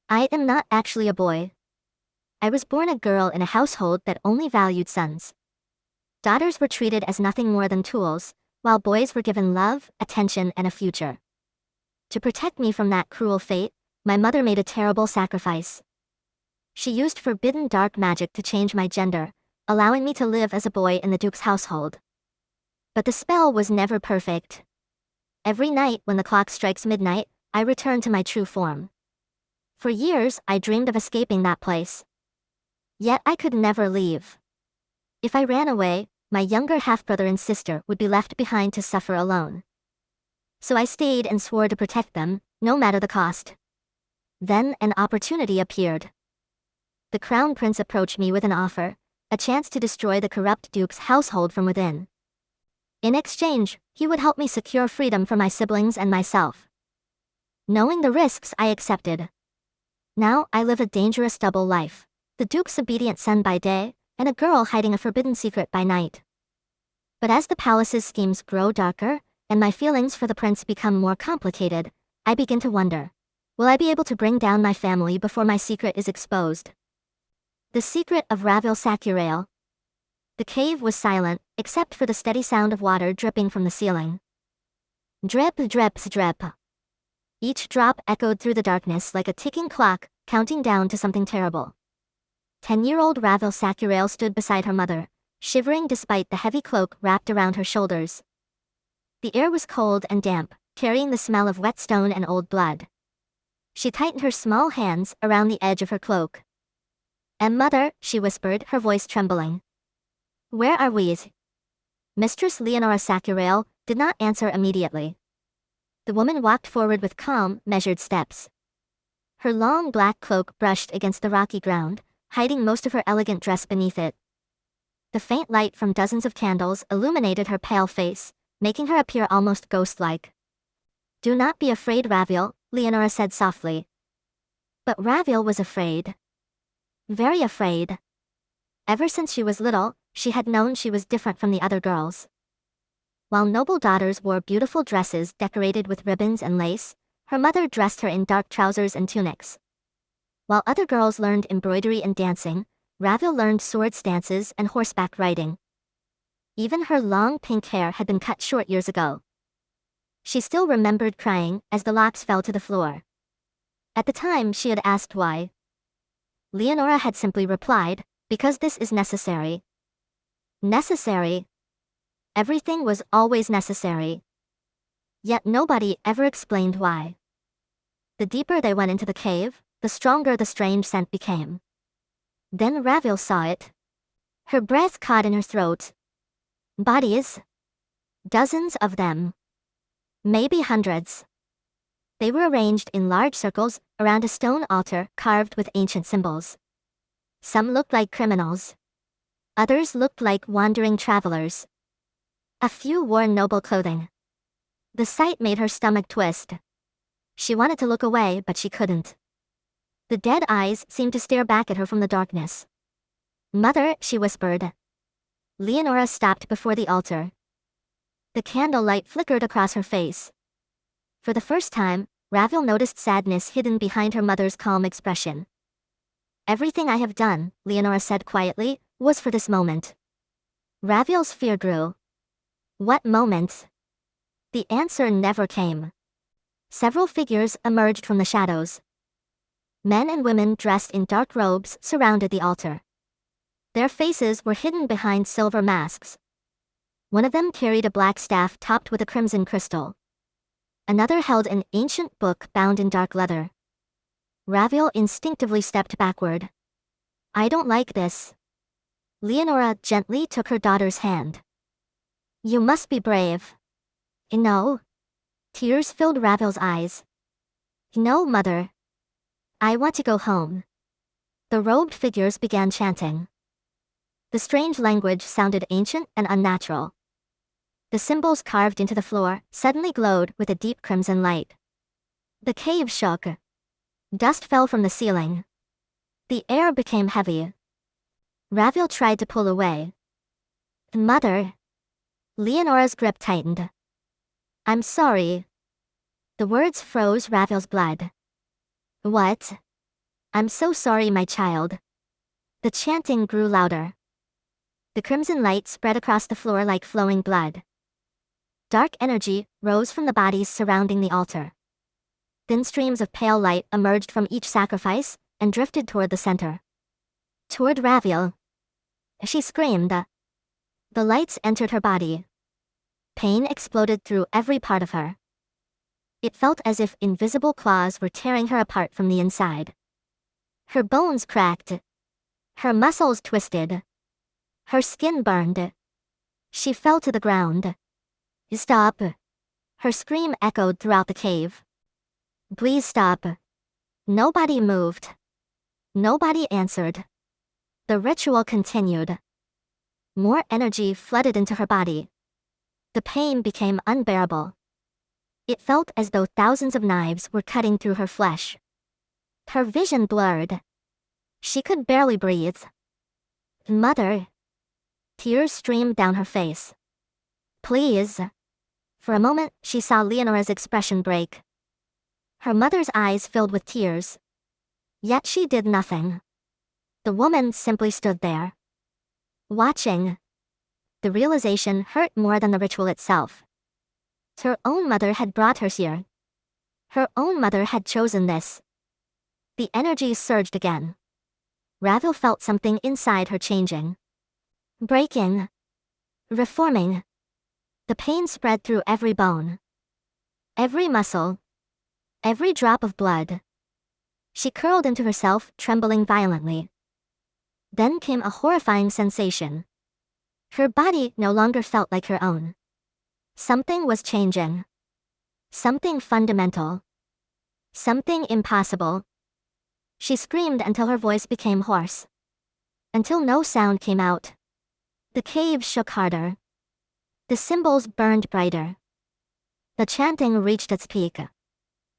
I am not actually a boy. I was born a girl in a household that only valued sons. Daughters were treated as nothing more than tools, while boys were given love, attention, and a future. To protect me from that cruel fate, my mother made a terrible sacrifice. She used forbidden dark magic to change my gender, allowing me to live as a boy in the Duke's household. But the spell was never perfect. Every night when the clock strikes midnight, I return to my true form. For years, I dreamed of escaping that place. Yet I could never leave. If I ran away, my younger half-brother and sister would be left behind to suffer alone. So I stayed and swore to protect them, no matter the cost. Then an opportunity appeared. The crown prince approached me with an offer, a chance to destroy the corrupt duke's household from within. In exchange, he would help me secure freedom for my siblings and myself. Knowing the risks, I accepted. Now I live a dangerous double life, the duke's obedient son by day, and a girl hiding a forbidden secret by night. But as the palace's schemes grow darker, and my feelings for the prince become more complicated, I begin to wonder. Will I be able to bring down my family before my secret is exposed? The secret of Ravil Sakurail. The cave was silent, except for the steady sound of water dripping from the ceiling. Drip, drip, drip. Each drop echoed through the darkness like a ticking clock, counting down to something terrible. 10-year-old Ravil Sakurail stood beside her mother, shivering despite the heavy cloak wrapped around her shoulders. The air was cold and damp, carrying the smell of wet stone and old blood. She tightened her small hands around the edge of her cloak. "And mother," she whispered, her voice trembling. "Where are we?" Mistress Leonora Sakurail did not answer immediately. The woman walked forward with calm, measured steps. Her long black cloak brushed against the rocky ground, hiding most of her elegant dress beneath it. The faint light from dozens of candles illuminated her pale face, making her appear almost ghost-like. "Do not be afraid, Ravil," Leonora said softly. But Ravil was afraid. Very afraid. Ever since she was little, she had known she was different from the other girls. While noble daughters wore beautiful dresses decorated with ribbons and lace, her mother dressed her in dark trousers and tunics. While other girls learned embroidery and dancing, Ravil learned sword stances and horseback riding. Even her long pink hair had been cut short years ago. She still remembered crying as the locks fell to the floor. At the time, she had asked why. Leonora had simply replied, "Because this is necessary." Necessary. Everything was always necessary. Yet nobody ever explained why. The deeper they went into the cave, the stronger the strange scent became. Then Ravil saw it. Her breath caught in her throat. Bodies. Dozens of them. Maybe hundreds. They were arranged in large circles around a stone altar carved with ancient symbols. Some looked like criminals. Others looked like wandering travelers. A few wore noble clothing. The sight made her stomach twist. She wanted to look away, but she couldn't. The dead eyes seemed to stare back at her from the darkness. "Mother," she whispered. Leonora stopped before the altar. The candlelight flickered across her face. For the first time, Ravil noticed sadness hidden behind her mother's calm expression. "Everything I have done," Leonora said quietly, "was for this moment." Ravil's fear grew. What moment? The answer never came. Several figures emerged from the shadows. Men and women dressed in dark robes surrounded the altar. Their faces were hidden behind silver masks. One of them carried a black staff topped with a crimson crystal. Another held an ancient book bound in dark leather. Ravil instinctively stepped backward. "I don't like this." Leonora gently took her daughter's hand. "You must be brave." "No." Tears filled Ravil's eyes. "No, mother. I want to go home." The robed figures began chanting. The strange language sounded ancient and unnatural. The symbols carved into the floor suddenly glowed with a deep crimson light. The cave shook. Dust fell from the ceiling. The air became heavy. Ravil tried to pull away. "Mother." Leonora's grip tightened. "I'm sorry." The words froze Ravil's blood. "What?" I'm so sorry, my child. The chanting grew louder. The crimson light spread across the floor like flowing blood. Dark energy rose from the bodies surrounding the altar. Thin streams of pale light emerged from each sacrifice and drifted toward the center. Toward Raviel. She screamed. The lights entered her body. Pain exploded through every part of her. It felt as if invisible claws were tearing her apart from the inside. Her bones cracked. Her muscles twisted. Her skin burned. She fell to the ground. Stop. Her scream echoed throughout the cave. Please stop. Nobody moved. Nobody answered. The ritual continued. More energy flooded into her body. The pain became unbearable. It felt as though thousands of knives were cutting through her flesh. Her vision blurred. She could barely breathe. Mother. Tears streamed down her face. Please. For a moment, she saw Leonora's expression break. Her mother's eyes filled with tears. Yet she did nothing. The woman simply stood there. Watching. The realization hurt more than the ritual itself. Her own mother had brought her here. Her own mother had chosen this. The energy surged again. Raviel felt something inside her changing. Breaking. Reforming. The pain spread through every bone. Every muscle. Every drop of blood. She curled into herself, trembling violently. Then came a horrifying sensation. Her body no longer felt like her own. Something was changing. Something fundamental. Something impossible. She screamed until her voice became hoarse. Until no sound came out. The cave shook harder. The symbols burned brighter. The chanting reached its peak.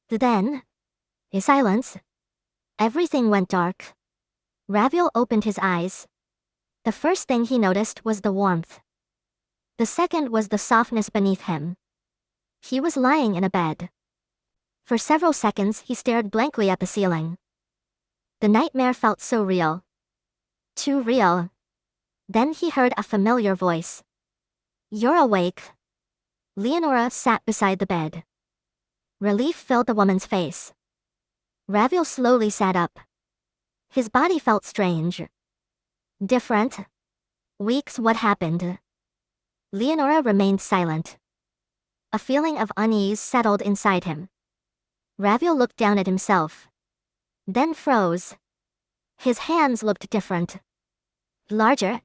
Then, in silence, everything went dark. Raviel opened his eyes. The first thing he noticed was the warmth. The second was the softness beneath him. He was lying in a bed. For several seconds he stared blankly at the ceiling. The nightmare felt so real. Too real. Then he heard a familiar voice. You're awake. Leonora sat beside the bed. Relief filled the woman's face. Raviel slowly sat up. His body felt strange. Different. Weeks, what happened? Leonora remained silent. A feeling of unease settled inside him. Raviel looked down at himself. Then froze. His hands looked different. Larger.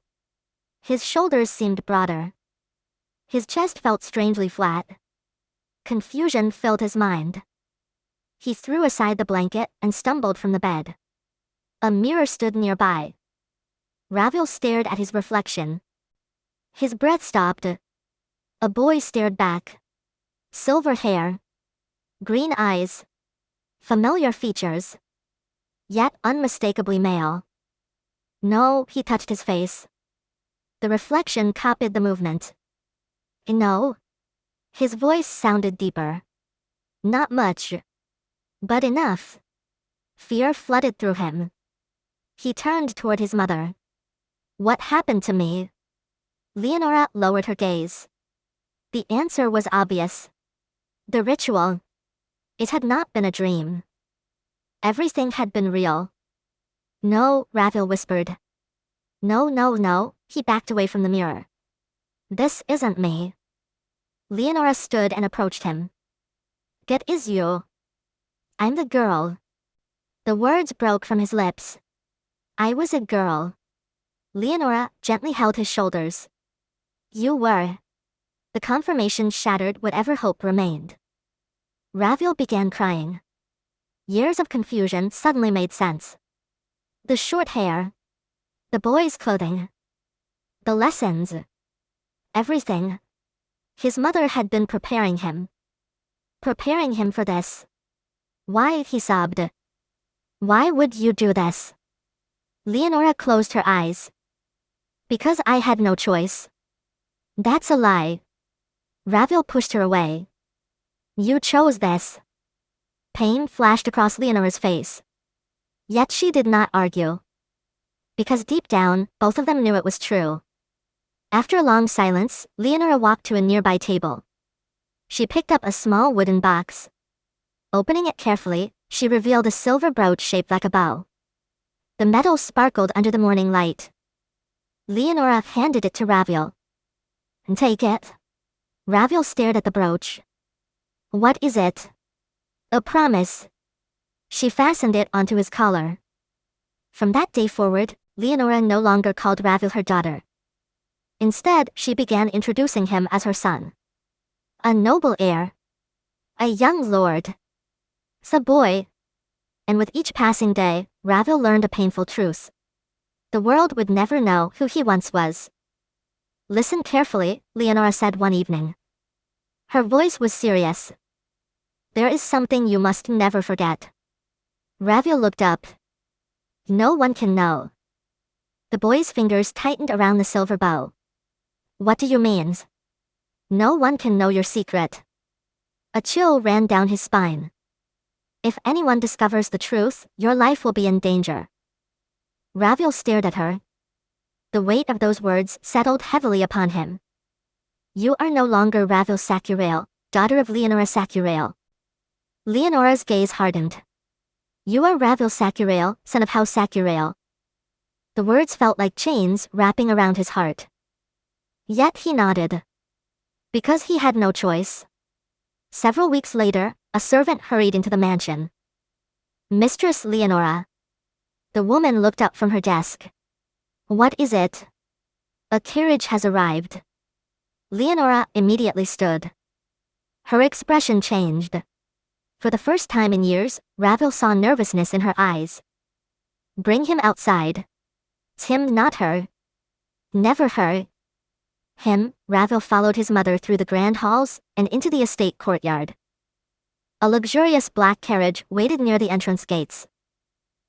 His shoulders seemed broader. His chest felt strangely flat. Confusion filled his mind. He threw aside the blanket and stumbled from the bed. A mirror stood nearby. Raviel stared at his reflection. His breath stopped. A boy stared back. Silver hair. Green eyes. Familiar features. Yet unmistakably male. No, he touched his face. The reflection copied the movement. No. His voice sounded deeper. Not much. But enough. Fear flooded through him. He turned toward his mother. What happened to me? Leonora lowered her gaze. The answer was obvious. The ritual. It had not been a dream. Everything had been real. No, Raviel whispered. No, no, no, he backed away from the mirror. This isn't me. Leonora stood and approached him. Get is you. I'm the girl. The words broke from his lips. I was a girl. Leonora gently held his shoulders. You were. The confirmation shattered whatever hope remained. Raviel began crying. Years of confusion suddenly made sense. The short hair. The boy's clothing. The lessons. Everything. His mother had been preparing him. Preparing him for this. Why, he sobbed. Why would you do this? Leonora closed her eyes. Because I had no choice. That's a lie. Raviel pushed her away. You chose this. Pain flashed across Leonora's face. Yet she did not argue. Because deep down, both of them knew it was true. After a long silence, Leonora walked to a nearby table. She picked up a small wooden box. Opening it carefully, she revealed a silver brooch shaped like a bow. The metal sparkled under the morning light. Leonora handed it to Raviel. "Take it." Raviel stared at the brooch. "What is it?" "A promise." She fastened it onto his collar. From that day forward, Leonora no longer called Raviel her daughter. Instead, she began introducing him as her son. A noble heir. A young lord. A boy. And with each passing day, Raviel learned a painful truth. The world would never know who he once was. "Listen carefully," Leonora said one evening. Her voice was serious. "There is something you must never forget." Raviel looked up. "No one can know." The boy's fingers tightened around the silver bow. "What do you mean?" "No one can know your secret." A chill ran down his spine. "If anyone discovers the truth, your life will be in danger." Raviel stared at her. The weight of those words settled heavily upon him. "You are no longer Raviel Sakurail, daughter of Leonora Sakurail." Leonora's gaze hardened. "You are Raviel Sakurail, son of House Sakurail." The words felt like chains wrapping around his heart. Yet he nodded. Because he had no choice. Several weeks later, a servant hurried into the mansion. "Mistress Leonora." The woman looked up from her desk. "What is it?" "A carriage has arrived." Leonora immediately stood. Her expression changed. For the first time in years, Raviel saw nervousness in her eyes. "Bring him outside." "Him, not her." "Never her." Him, Raviel followed his mother through the grand halls and into the estate courtyard. A luxurious black carriage waited near the entrance gates.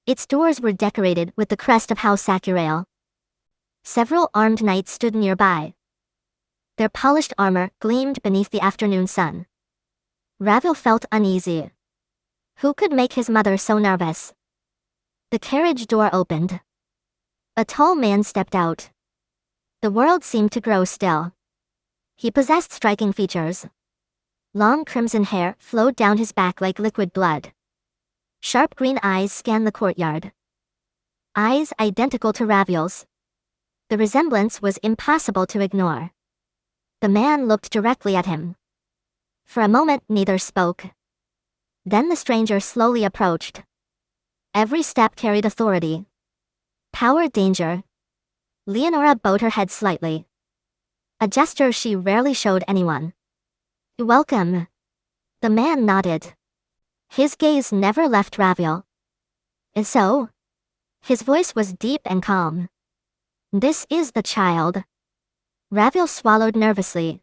Its doors were decorated with the crest of House Sakurail. Several armed knights stood nearby. Their polished armor gleamed beneath the afternoon sun. Raviel felt uneasy. Who could make his mother so nervous? The carriage door opened. A tall man stepped out. The world seemed to grow still. He possessed striking features. Long crimson hair flowed down his back like liquid blood. Sharp green eyes scanned the courtyard. Eyes identical to Raviel's. The resemblance was impossible to ignore. The man looked directly at him. For a moment, neither spoke. Then the stranger slowly approached. Every step carried authority. Power, danger. Leonora bowed her head slightly. A gesture she rarely showed anyone. "Welcome." The man nodded. His gaze never left Raviel. "And so?" His voice was deep and calm. "This is the child." Raviel swallowed nervously.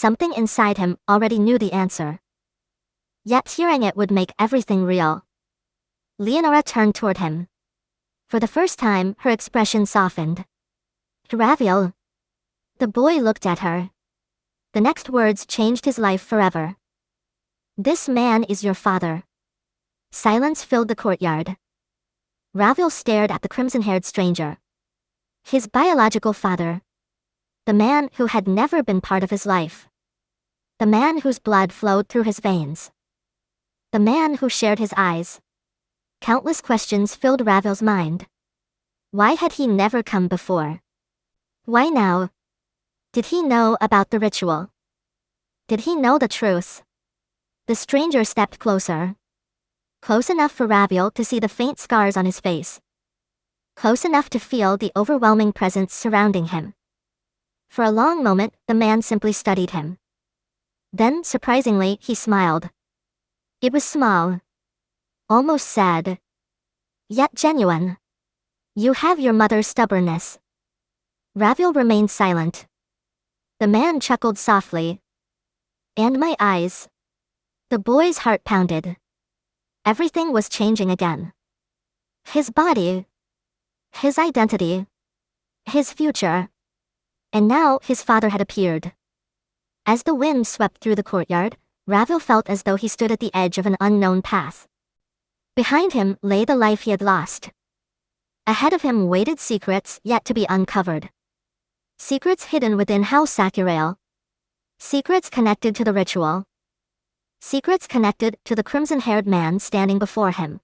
Something inside him already knew the answer. Yet hearing it would make everything real. Leonora turned toward him. For the first time, her expression softened. "Raviel." The boy looked at her. The next words changed his life forever. "This man is your father." Silence filled the courtyard. Raviel stared at the crimson-haired stranger. His biological father. The man who had never been part of his life. The man whose blood flowed through his veins. The man who shared his eyes. Countless questions filled Raviel's mind. Why had he never come before? Why now? Did he know about the ritual? Did he know the truth? The stranger stepped closer. Close enough for Raviel to see the faint scars on his face. Close enough to feel the overwhelming presence surrounding him. For a long moment, the man simply studied him. Then, surprisingly, he smiled. It was small. Almost sad. Yet genuine. "You have your mother's stubbornness." Raviel remained silent. The man chuckled softly. "And my eyes." The boy's heart pounded. Everything was changing again. His body. His identity. His future. And now his father had appeared. As the wind swept through the courtyard, Raviel felt as though he stood at the edge of an unknown path. Behind him lay the life he had lost. Ahead of him waited secrets yet to be uncovered. Secrets hidden within House Sakurai. Secrets connected to the ritual. Secrets connected to the crimson-haired man standing before him.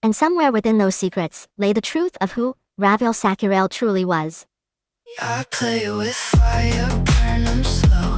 And somewhere within those secrets lay the truth of who Raphael Sakurai truly was. I play with fire, burn 'em slow.